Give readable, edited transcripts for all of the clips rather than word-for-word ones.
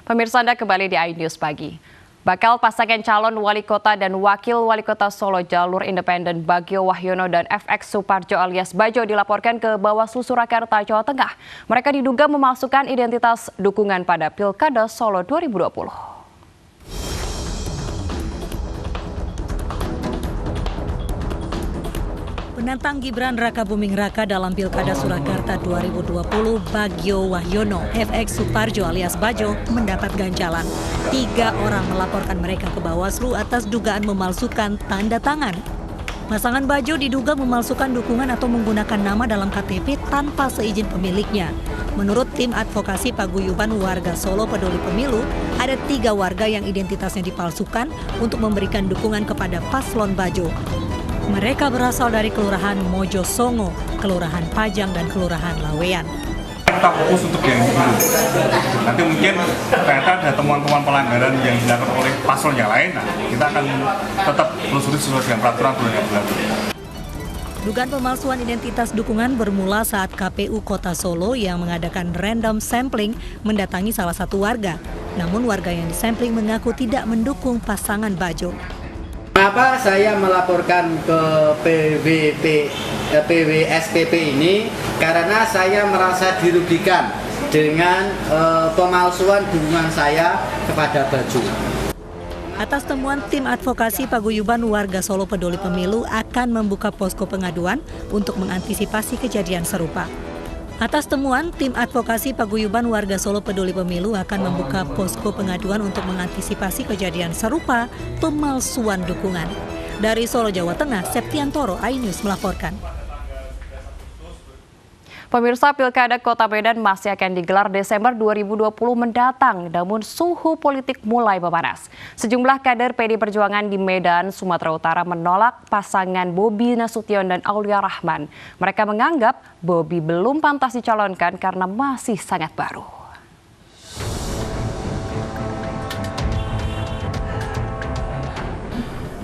Pemirsa, Anda kembali di iNews Pagi. Bakal pasangan calon wali kota dan wakil wali kota Solo jalur independen Bagio Wahyono dan FX Suparjo alias Bajo dilaporkan ke Bawaslu Surakarta, Jawa Tengah. Mereka diduga memasukkan identitas dukungan pada Pilkada Solo 2020. Penantang Gibran Rakabuming Raka dalam Pilkada Surakarta 2020, Bagio Wahyono, FX Suparjo alias Bajo, mendapat ganjalan. 3 orang melaporkan mereka ke Bawaslu atas dugaan memalsukan tanda tangan. Pasangan Bajo diduga memalsukan dukungan atau menggunakan nama dalam KTP tanpa seizin pemiliknya. Menurut tim advokasi paguyuban warga Solo Peduli Pemilu, ada 3 warga yang identitasnya dipalsukan untuk memberikan dukungan kepada paslon Bajo. Mereka berasal dari Kelurahan Mojosongo, Kelurahan Pajang, dan Kelurahan Lawean. Kita fokus untuk yang dulu. Nanti mungkin ternyata ada temuan-temuan pelanggaran yang dilakukan oleh paslon yang lain, nah kita akan tetap telusuri sesuai dengan peraturan yang berlaku. Dugaan pemalsuan identitas dukungan bermula saat KPU Kota Solo yang mengadakan random sampling mendatangi salah satu warga. Namun warga yang disampling mengaku tidak mendukung pasangan Bajo. Kenapa saya melaporkan ke PWSPP ini? Karena saya merasa dirugikan dengan pemalsuan dukungan saya kepada Bajo. Atas temuan tim advokasi paguyuban warga Solo Peduli Pemilu akan membuka posko pengaduan untuk mengantisipasi kejadian serupa. Atas temuan, tim advokasi paguyuban warga Solo Peduli Pemilu akan membuka posko pengaduan untuk mengantisipasi kejadian serupa pemalsuan dukungan. Dari Solo, Jawa Tengah, Septiantoro, iNews melaporkan. Pemirsa, Pilkada Kota Medan masih akan digelar Desember 2020 mendatang, namun suhu politik mulai memanas. Sejumlah kader PD Perjuangan di Medan, Sumatera Utara menolak pasangan Bobi Nasution dan Aulia Rahman. Mereka menganggap Bobi belum pantas dicalonkan karena masih sangat baru.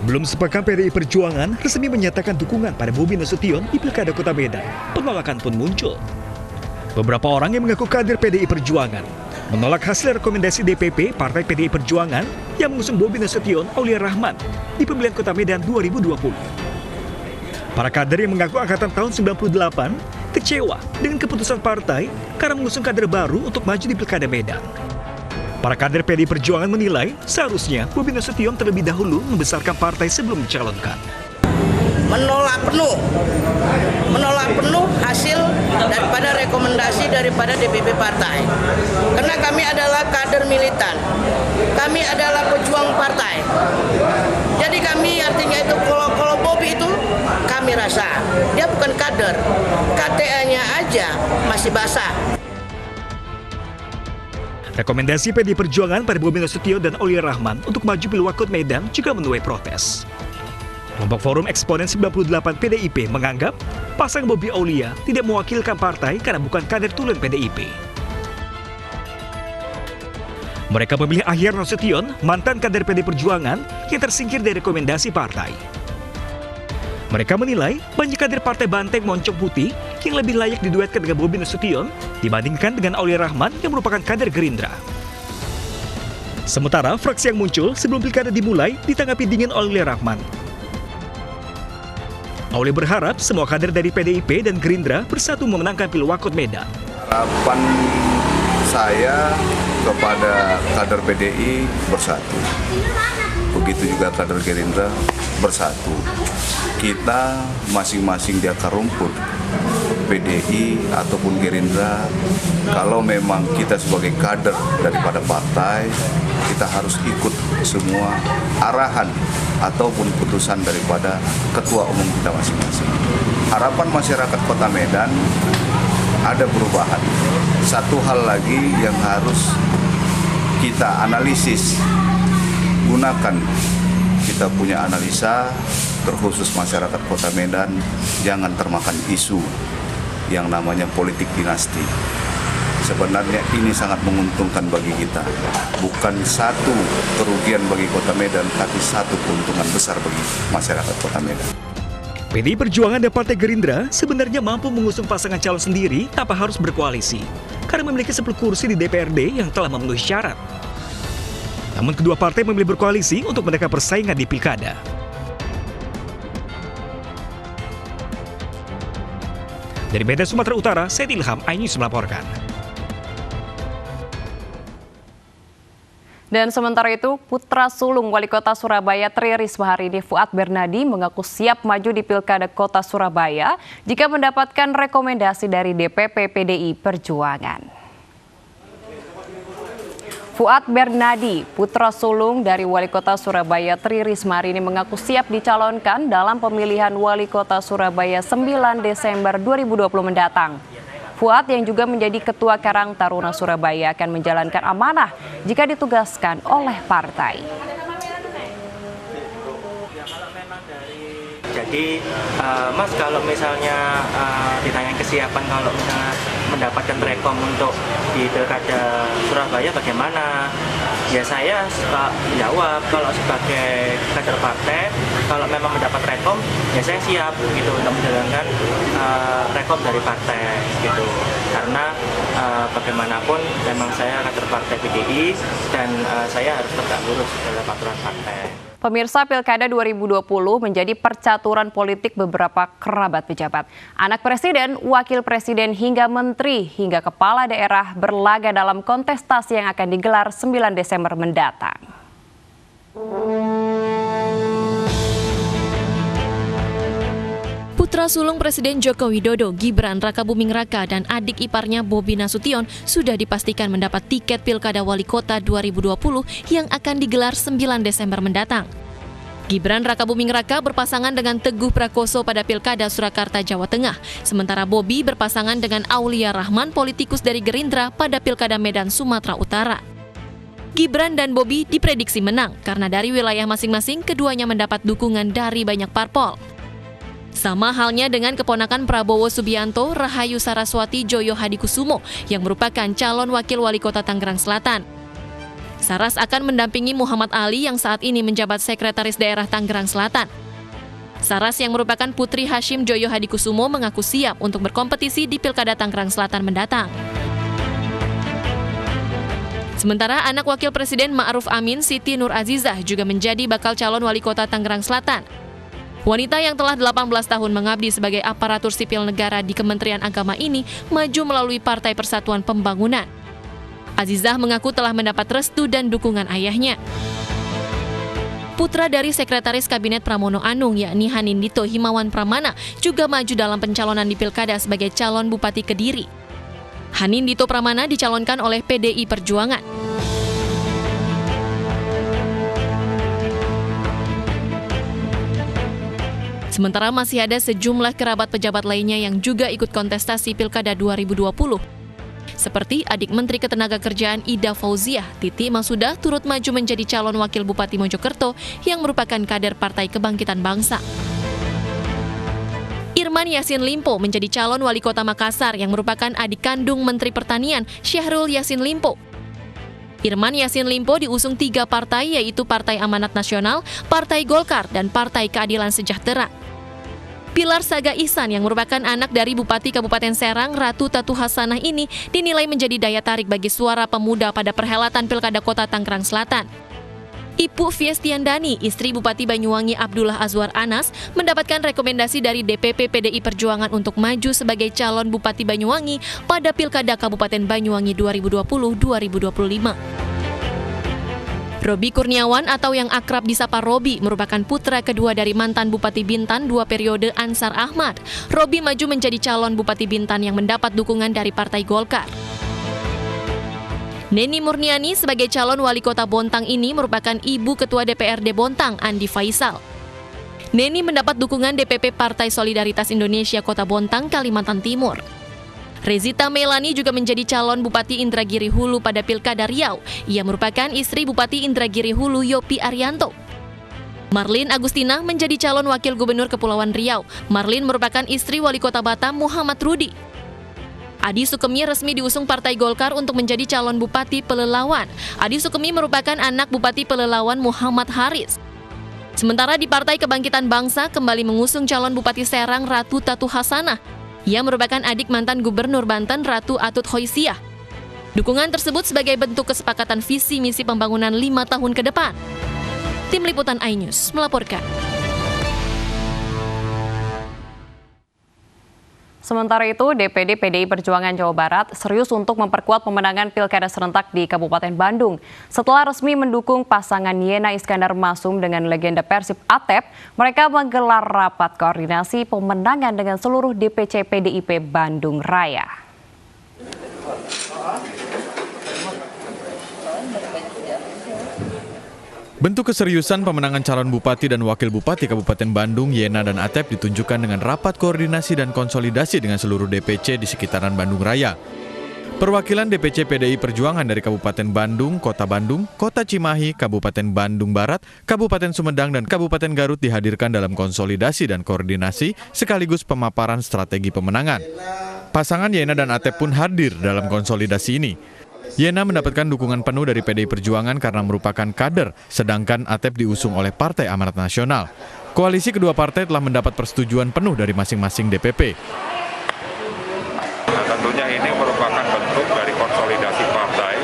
Belum sepekan PDI Perjuangan resmi menyatakan dukungan pada Bobi Nasution di Pilkada Kota Medan. Penolakan pun muncul. Beberapa orang yang mengaku kader PDI Perjuangan menolak hasil rekomendasi DPP Partai PDI Perjuangan yang mengusung Bobi Nasution Aulia Rahman di pemilihan Kota Medan 2020. Para kader yang mengaku angkatan tahun 98 kecewa dengan keputusan partai karena mengusung kader baru untuk maju di Pilkada Medan. Para kader PDI Perjuangan menilai seharusnya Bobi Nasution terlebih dahulu membesarkan partai sebelum dicalonkan. Menolak penuh hasil daripada rekomendasi daripada DPP partai. Karena kami adalah kader militan, kami adalah pejuang partai. Jadi kami artinya itu kalau Bobi itu kami rasa dia bukan kader, KTA-nya aja masih basah. Rekomendasi PDI Perjuangan pada Bobi Nasution dan Aulia Rahman untuk maju Pilwakot Medan juga menuai protes. Kelompok Forum Eksponen 98 PDIP menganggap pasangan Bobi Aulia tidak mewakilkan partai karena bukan kader tulen PDIP. Mereka memilih Ahyar Nasution, mantan kader PDI Perjuangan yang tersingkir dari rekomendasi partai. Mereka menilai banyak kader Partai Banteng Moncong Putih yang lebih layak diduetkan dengan Bobi Nasution dibandingkan dengan Aulia Rahman yang merupakan kader Gerindra. Sementara fraksi yang muncul sebelum pilkada dimulai ditanggapi dingin oleh Aulia Rahman. Aulia berharap semua kader dari PDIP dan Gerindra bersatu memenangkan Pilwakot Medan. Harapan saya kepada kader PDI bersatu. Begitu juga kader Gerindra bersatu. Kita masing-masing di akar rumput, PDI ataupun Gerindra, kalau memang kita sebagai kader daripada partai, kita harus ikut semua arahan ataupun putusan daripada ketua umum kita masing-masing. Harapan masyarakat Kota Medan ada perubahan. Satu hal lagi yang harus kita analisis, gunakan kita punya analisa, terkhusus masyarakat Kota Medan, jangan termakan isu yang namanya politik dinasti. Sebenarnya ini sangat menguntungkan bagi kita. Bukan satu kerugian bagi Kota Medan, tapi satu keuntungan besar bagi masyarakat Kota Medan. PDI Perjuangan dan Partai Gerindra sebenarnya mampu mengusung pasangan calon sendiri tanpa harus berkoalisi, karena memiliki 10 kursi di DPRD yang telah memenuhi syarat. Namun kedua partai memilih berkoalisi untuk menekan persaingan di pilkada. Dari Medan, Sumatera Utara, saya Ilham, iNews melaporkan. Dan sementara itu, putra sulung Wali Kota Surabaya Tri Risma hari ini, Fuad Bernadi, mengaku siap maju di Pilkada Kota Surabaya jika mendapatkan rekomendasi dari DPP PDI Perjuangan. Fuad Bernadi, putra sulung dari Wali Kota Surabaya Tri Risma hari ini, mengaku siap dicalonkan dalam pemilihan Wali Kota Surabaya 9 Desember 2020 mendatang. Fuad yang juga menjadi Ketua Karang Taruna Surabaya akan menjalankan amanah jika ditugaskan oleh partai. Jadi Mas, kalau misalnya ditanya kesiapan kalau misalnya mendapatkan rekom untuk di Pilkada Surabaya bagaimana? Ya saya jawab kalau sebagai kader partai, kalau memang mendapat rekom ya saya siap gitu untuk menjalankan rekom dari partai gitu. Karena bagaimanapun memang saya kader partai PDI dan saya harus tegak lurus dalam aturan partai. Pemirsa, Pilkada 2020 menjadi percaturan politik beberapa kerabat pejabat. Anak presiden, wakil presiden hingga menteri hingga kepala daerah berlaga dalam kontestasi yang akan digelar 9 Desember mendatang. Putra sulung Presiden Joko Widodo, Gibran Rakabuming Raka, dan adik iparnya Bobi Nasution sudah dipastikan mendapat tiket Pilkada Wali Kota 2020 yang akan digelar 9 Desember mendatang. Gibran Rakabuming Raka berpasangan dengan Teguh Prakoso pada Pilkada Surakarta, Jawa Tengah, sementara Bobi berpasangan dengan Aulia Rahman, politikus dari Gerindra, pada Pilkada Medan, Sumatera Utara. Gibran dan Bobi diprediksi menang karena dari wilayah masing-masing keduanya mendapat dukungan dari banyak parpol. Sama halnya dengan keponakan Prabowo Subianto, Rahayu Saraswati Joyo Hadikusumo, yang merupakan calon wakil wali kota Tangerang Selatan. Saras akan mendampingi Muhammad Ali yang saat ini menjabat Sekretaris Daerah Tangerang Selatan. Saras yang merupakan putri Hashim Joyo Hadikusumo mengaku siap untuk berkompetisi di Pilkada Tangerang Selatan mendatang. Sementara anak Wakil Presiden Ma'ruf Amin, Siti Nur Azizah, juga menjadi bakal calon wali kota Tangerang Selatan. Wanita yang telah 18 tahun mengabdi sebagai aparatur sipil negara di Kementerian Agama ini maju melalui Partai Persatuan Pembangunan. Azizah mengaku telah mendapat restu dan dukungan ayahnya. Putra dari Sekretaris Kabinet Pramono Anung, yakni Hanindito Himawan Pramana, juga maju dalam pencalonan di Pilkada sebagai calon Bupati Kediri. Hanindito Pramana dicalonkan oleh PDI Perjuangan. Sementara masih ada sejumlah kerabat pejabat lainnya yang juga ikut kontestasi Pilkada 2020. Seperti adik Menteri Ketenagakerjaan Ida Fauziah, Titi Masuda, turut maju menjadi calon wakil Bupati Mojokerto yang merupakan kader Partai Kebangkitan Bangsa. Irman Yassin Limpo menjadi calon wali kota Makassar yang merupakan adik kandung Menteri Pertanian Syahrul Yassin Limpo. Irman Yassin Limpo diusung 3 partai, yaitu Partai Amanat Nasional, Partai Golkar, dan Partai Keadilan Sejahtera. Pilar Saga Ihsan yang merupakan anak dari Bupati Kabupaten Serang, Ratu Tatu Hasanah ini dinilai menjadi daya tarik bagi suara pemuda pada perhelatan Pilkada Kota Tangerang Selatan. Ibu Fiestiandani, istri Bupati Banyuwangi Abdullah Azwar Anas, mendapatkan rekomendasi dari DPP PDI Perjuangan untuk maju sebagai calon Bupati Banyuwangi pada Pilkada Kabupaten Banyuwangi 2020-2025. Robi Kurniawan atau yang akrab disapa Robi merupakan putra kedua dari mantan Bupati Bintan 2 periode Ansar Ahmad. Robi maju menjadi calon Bupati Bintan yang mendapat dukungan dari Partai Golkar. Neni Murniani sebagai calon wali kota Bontang ini merupakan ibu ketua DPRD Bontang, Andi Faisal. Neni mendapat dukungan DPP Partai Solidaritas Indonesia Kota Bontang, Kalimantan Timur. Rezita Melani juga menjadi calon Bupati Indragiri Hulu pada Pilkada Riau. Ia merupakan istri Bupati Indragiri Hulu Yopi Arianto. Marlin Agustina menjadi calon Wakil Gubernur Kepulauan Riau. Marlin merupakan istri Wali Kota Batam Muhammad Rudi. Adi Sukemi resmi diusung Partai Golkar untuk menjadi calon Bupati Pelelawan. Adi Sukemi merupakan anak Bupati Pelelawan Muhammad Haris. Sementara di Partai Kebangkitan Bangsa kembali mengusung calon Bupati Serang Ratu Tatu Hasanah. Ia merupakan adik mantan Gubernur Banten Ratu Atut Khoisiah. Dukungan tersebut sebagai bentuk kesepakatan visi misi pembangunan 5 tahun ke depan. Tim Liputan iNews melaporkan. Sementara itu, DPD PDI Perjuangan Jawa Barat serius untuk memperkuat pemenangan Pilkada serentak di Kabupaten Bandung. Setelah resmi mendukung pasangan Yena Iskandar Masum dengan legenda Persib Atep, mereka menggelar rapat koordinasi pemenangan dengan seluruh DPC PDIP Bandung Raya. Bentuk keseriusan pemenangan calon bupati dan wakil bupati Kabupaten Bandung, Yena dan Atep ditunjukkan dengan rapat koordinasi dan konsolidasi dengan seluruh DPC di sekitaran Bandung Raya. Perwakilan DPC PDI Perjuangan dari Kabupaten Bandung, Kota Bandung, Kota Cimahi, Kabupaten Bandung Barat, Kabupaten Sumedang, dan Kabupaten Garut dihadirkan dalam konsolidasi dan koordinasi sekaligus pemaparan strategi pemenangan. Pasangan Yena dan Atep pun hadir dalam konsolidasi ini. Yena mendapatkan dukungan penuh dari PDI Perjuangan karena merupakan kader, sedangkan Atep diusung oleh Partai Amanat Nasional. Koalisi kedua partai telah mendapat persetujuan penuh dari masing-masing DPP. Nah, tentunya ini merupakan bentuk dari konsolidasi partai,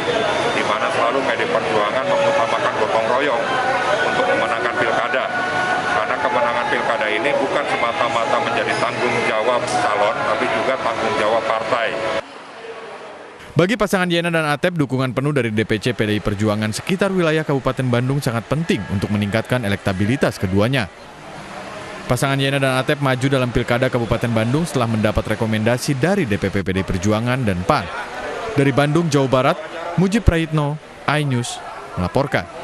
di mana selalu PDI Perjuangan mengutamakan gotong royong untuk memenangkan pilkada. Karena kemenangan pilkada ini bukan semata-mata menjadi tanggung jawab calon, tapi juga tanggung jawab partai. Bagi pasangan Yena dan Atep, dukungan penuh dari DPC PDI Perjuangan sekitar wilayah Kabupaten Bandung sangat penting untuk meningkatkan elektabilitas keduanya. Pasangan Yena dan Atep maju dalam Pilkada Kabupaten Bandung setelah mendapat rekomendasi dari DPP PDI Perjuangan dan PAN. Dari Bandung, Jawa Barat, Mujib Prayitno, iNews melaporkan.